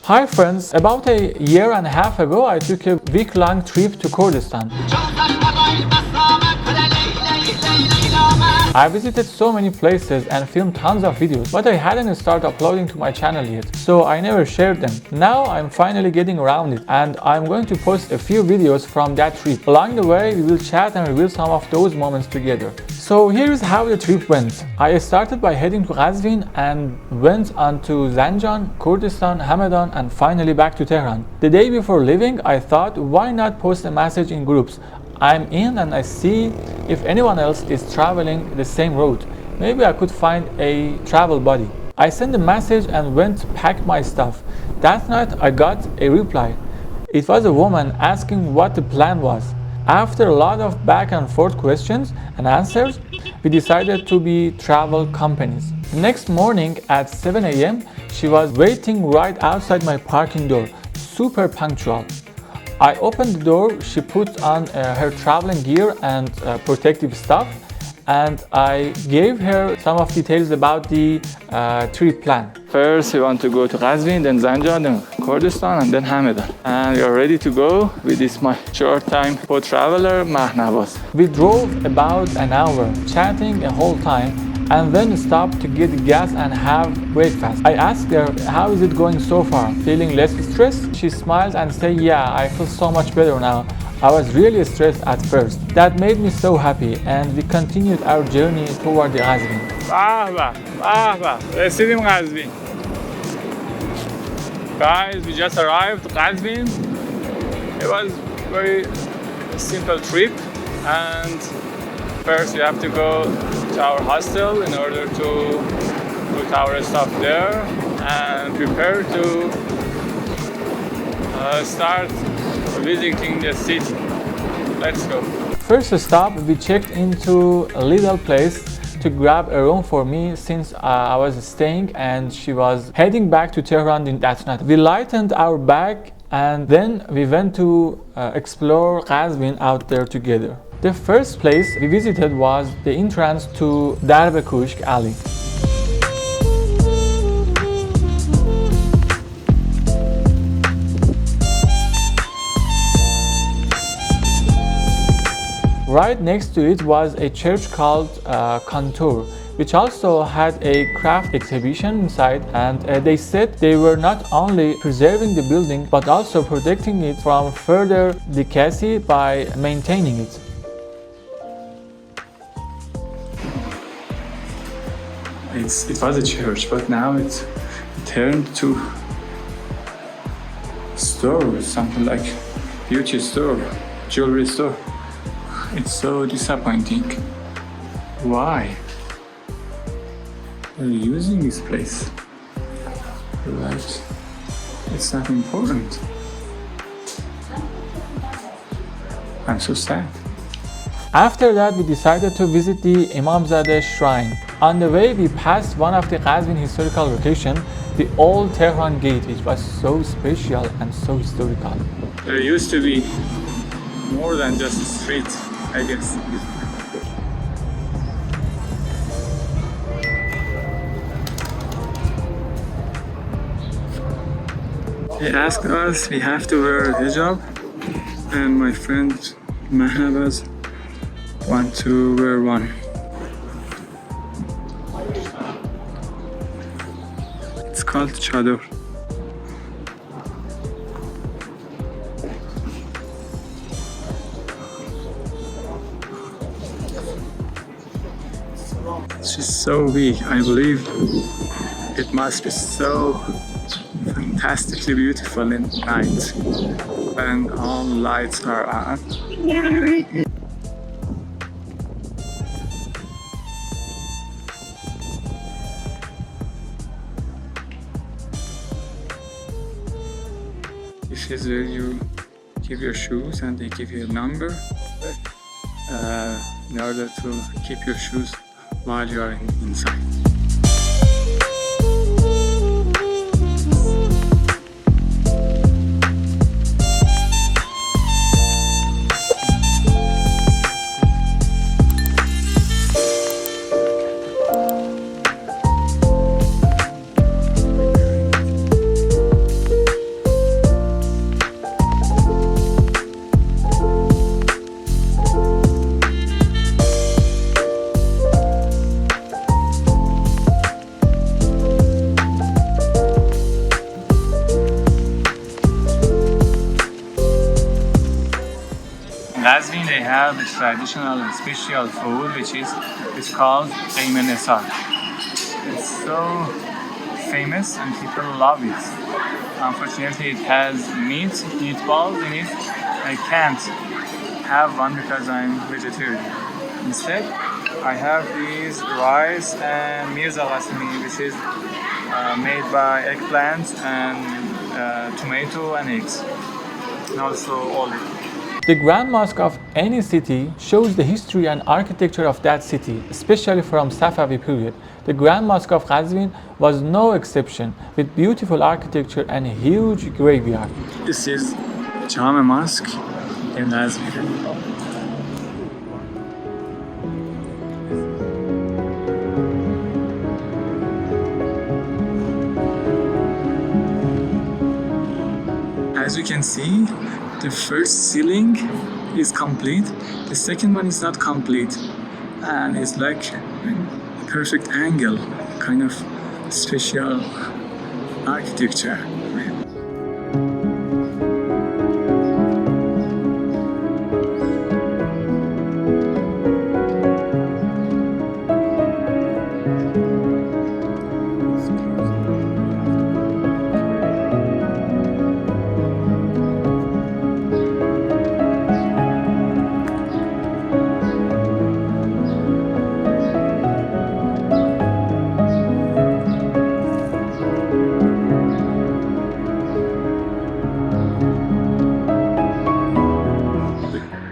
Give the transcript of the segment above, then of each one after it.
Hi friends, about a year and a half ago I took a week-long trip to Kurdistan. I visited so many places and filmed tons of videos, but I hadn't started uploading to my channel yet, so I never shared them. Now I'm finally getting around it, and I'm going to post a few videos from that trip. Along the way, we will chat and reveal some of those moments together. So here's how the trip went. I started by heading to Qazvin and went on to Zanjan, Kurdistan, Hamadan, and finally back to Tehran. The day before leaving, I thought, why not post a message in groups? I'm in and I see if anyone else is traveling the same route. Maybe I could find a travel buddy. I sent a message and went to pack my stuff. That night I got a reply. It was a woman asking what the plan was. After a lot of back and forth questions and answers, we decided to be travel companies. Next morning at 7 a.m., she was waiting right outside my parking door, super punctual. I opened the door, she put on her traveling gear and protective stuff, and I gave her some of details about the trip plan. First, we want to go to Qazvin, then Zanjan, then Kurdistan, and then Hamadan. And we are ready to go with this my short-time co-traveler, Mahnawaz. We drove about an hour, chatting the whole time, and then stopped to get gas and have breakfast. I asked her, how is it going so far? Feeling less stressed? She smiled and said, yeah, I feel so much better now. I was really stressed at first. That made me so happy, and we continued our journey toward the Qazvin. رسیدیم قزوین. Guys, we just arrived at Qazvin. It was a very simple trip, and first we have to go to our hostel in order to put our stuff there and prepare to start visiting the city. Let's go. First stop, we checked into a little place to grab a room for me since I was staying and she was heading back to Tehran that night. We lightened our bag and then we went to explore Qazvin out there together. The first place we visited was the entrance to Darbe Kushk Alley. Right next to it was a church called Kantor, which also had a craft exhibition inside, and they said they were not only preserving the building but also protecting it from further decay by maintaining it. It was a church, but now it's turned to store, something like beauty store, jewelry store. It's so disappointing. Why? They're using this place, but it's not important. I'm so sad. After that, we decided to visit the Imamzadeh shrine. On the way, we passed one of the Qazvin historical locations, the old Tehran gate, which was so special and so historical. There used to be more than just a street, I guess. They asked us we have to wear a hijab, and my friend Mahnawaz want to wear one. It's called chador. She's so big. I believe it must be so fantastically beautiful in night when all lights are on. This is where you give your shoes and they give you a number in order to keep your shoes while you are inside. Qazvin they have a traditional and special food it's called aymenesar. It's so famous and people love it. Unfortunately, it has meatballs in it. I can't have one because I'm vegetarian. Instead, I have these rice and mirza qasmi, which is made by eggplant and tomato and eggs, and also olive. The Grand Mosque of any city shows the history and architecture of that city, especially from Safavi period. The Grand Mosque of Qazvin was no exception, with beautiful architecture and a huge graveyard. This is Jama Mosque in Qazvin. As you can see, the first ceiling is complete, the second one is not complete, and it's like a perfect angle, kind of special architecture.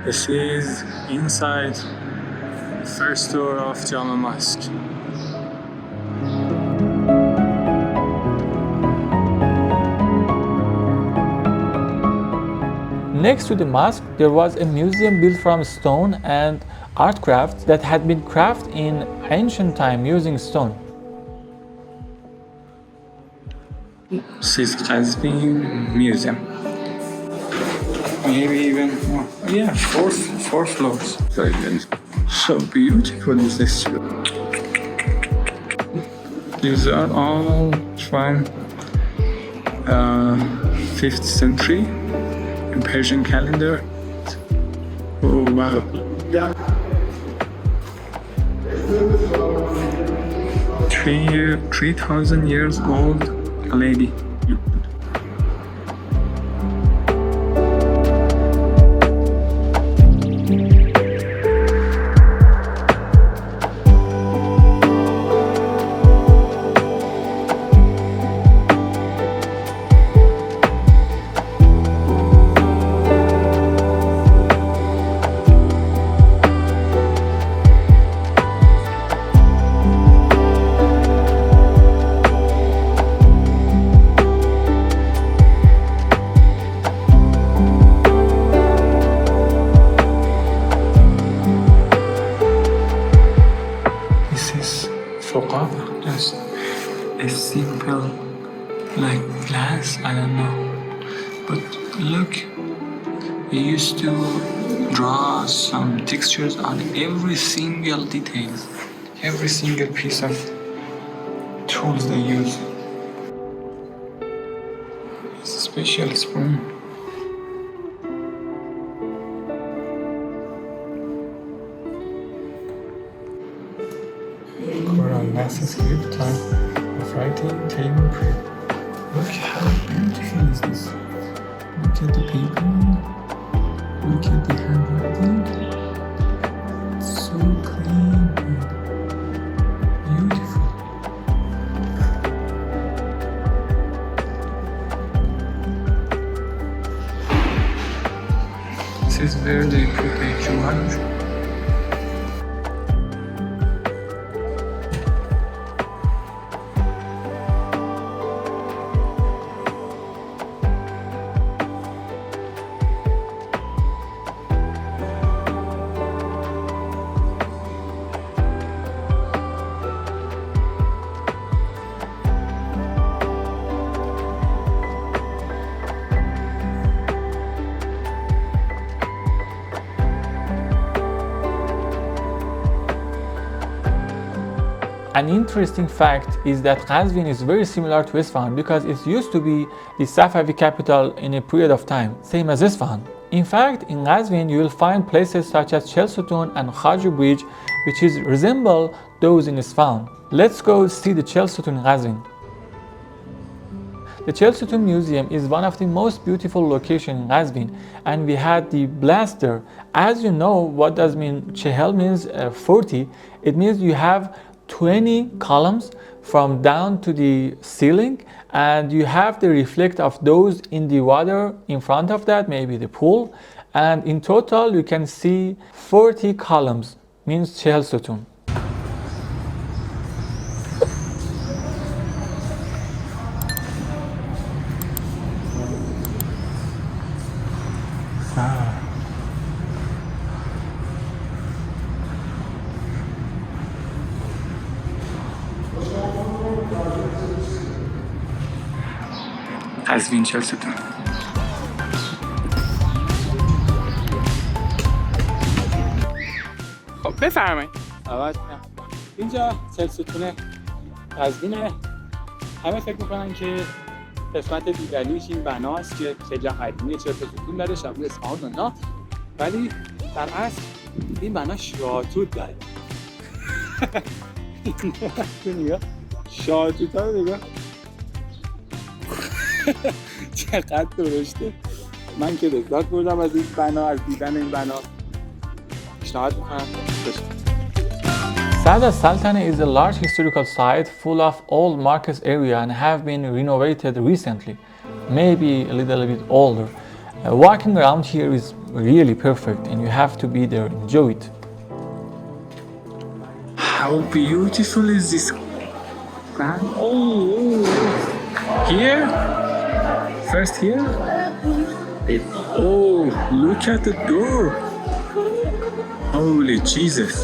This is inside the first door of Jama Mosque. Next to the mosque, there was a museum built from stone and art crafts that had been crafted in ancient time using stone. This is Qazvin Museum. Maybe even four floors. So beautiful is this. These are all from 5th century in Persian calendar. Oh wow. 3,000 years old lady. Just a simple like glass, I don't know, but look, we used to draw some textures on every single details, every single piece of tools they use. It's a special spoon. Quran, massive script, time of writing, table prep. Look how beautiful is this. Look at the paper. Look at the handwriting. It's so clean and beautiful. This is where they put the Quran. An interesting fact is that Qazvin is very similar to Isfahan because it used to be the Safavi capital in a period of time, same as Isfahan. In fact, in Qazvin, you will find places such as Chelsutun and Khaju Bridge, which resemble those in Isfahan. Let's go see the Chelsutun in Qazvin. The Chelsutun Museum is one of the most beautiful locations in Qazvin, and we had the blast there. As you know, what does mean Chehel means 40. It means you have 20 columns from down to the ceiling, and you have the reflect of those in the water in front of that, maybe the pool, and in total you can see 40 columns, means Chehel Sutun. قزوین چلستون. خب بفرمایید. اینجا چلستون قزوینه. همه فکر میکنن که قسمت دیدنیش این بناست که خیلی قدیمیه، 40 تا ستون داره شبیه اصفهان و اینا، ولی در اصل این بنا شاهتوت داره. نگاه شاهتوت ها رو نگاه چقدر درشته. من که لذت بردم از این بنا، از دیدن این بنا. پیشنهاد میکنم بشه. Sada Sultanate is a large historical site full of old market area and have been renovated recently, maybe a little bit older. Walking around here is really perfect and you have to be there, enjoy it. How beautiful is this land? Oh, here? First here? Oh, look at the door. Holy Jesus.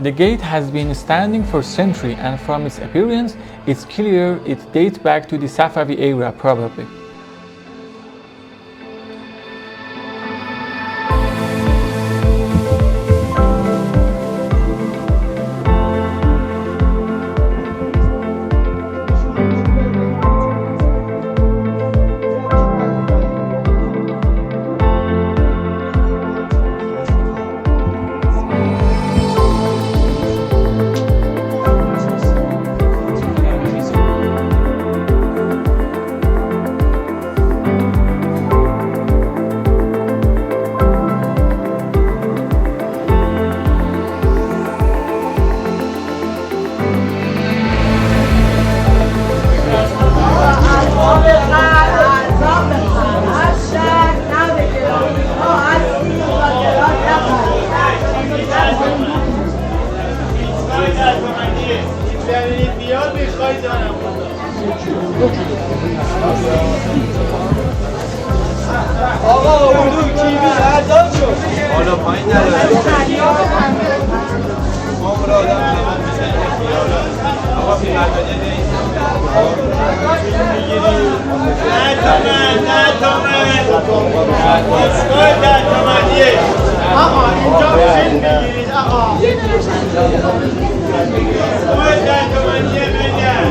The gate has been standing for centuries, and from its appearance, it's clear it dates back to the Safavi era probably. آقا اون کیوی اعداد شد حالا پایین نداره عمر آدم نمید میزنی خیالات آقا بی مردانه نیست نه تومن اسکای 10 تومنیه آقا اینجا فیلم میگیرید آقا اسکای 10 تومنیه بگم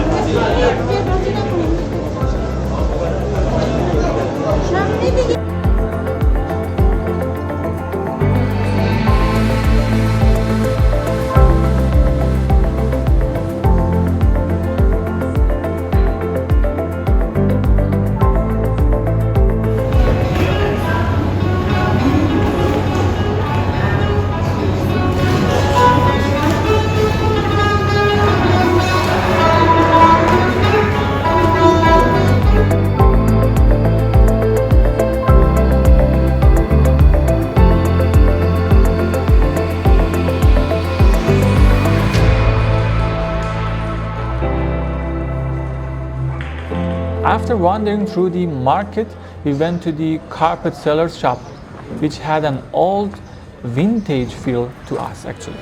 After wandering through the market, we went to the carpet seller's shop, which had an old vintage feel to us actually.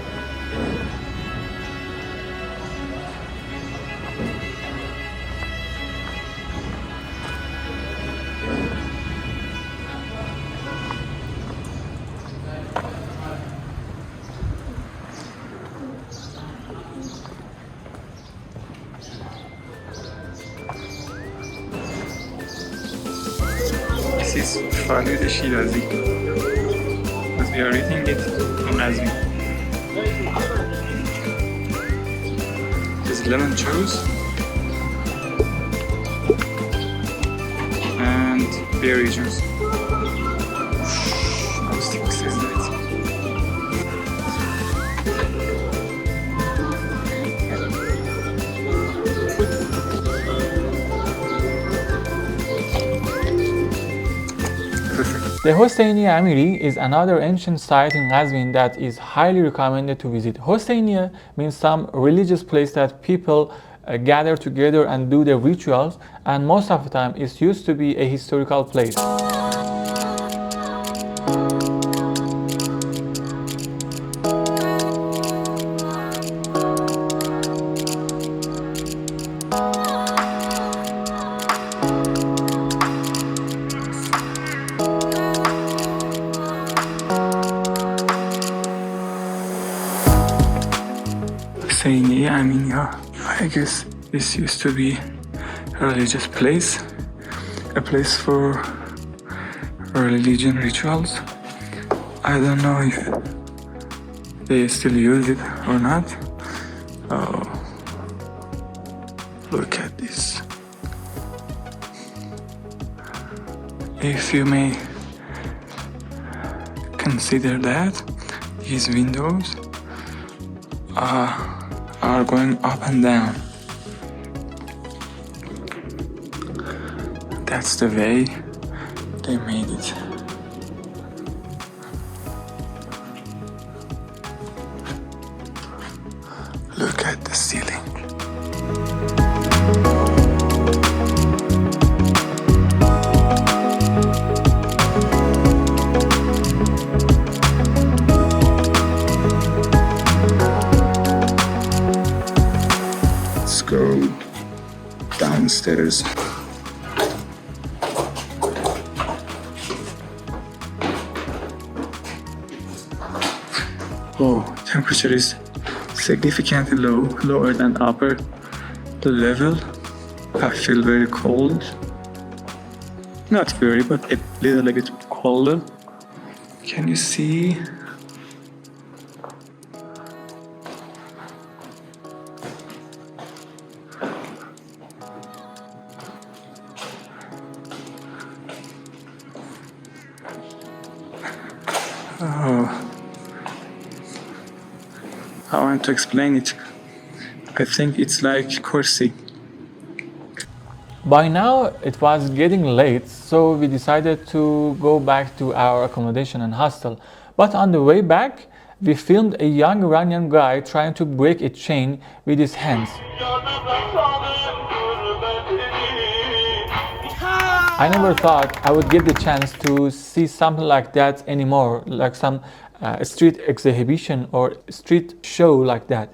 This is فاهید شیرازی. But we are eating it in Qazvin. There's lemon juice and berry juice. How sick is that? The Hosseiniye Amiri is another ancient site in Qazvin that is highly recommended to visit. Hosseiniye means some religious place that people gather together and do their rituals, and most of the time it used to be a historical place. Hosseiniye Aminiya. I guess this used to be a religious place, a place for religion rituals. I don't know if they still use it or not. Oh, look at this. If you may consider that these windows are going up and down. That's the way they made it. Look at the ceiling. Let's go downstairs. Oh, temperature is significantly low, lower than upper level. I feel very cold. Not very, but a little bit colder. Can you see? Oh, I want to explain it. I think it's like Kursi. By now it was getting late, so we decided to go back to our accommodation and hostel. But on the way back, we filmed a young Iranian guy trying to break a chain with his hands. I never thought I would get the chance to see something like that anymore, like some street exhibition or street show like that.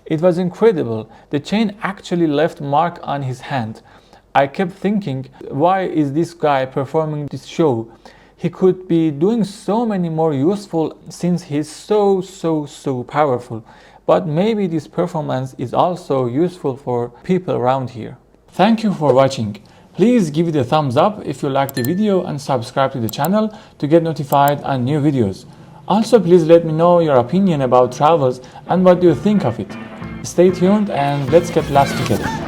It was incredible. The chain actually left mark on his hand. I kept thinking, why is this guy performing this show? He could be doing so many more useful since he's so powerful. But maybe this performance is also useful for people around here. Thank you for watching. Please give it a thumbs up if you liked the video and subscribe to the channel to get notified on new videos. Also, please let me know your opinion about travels and what do you think of it. Stay tuned and let's get lost together.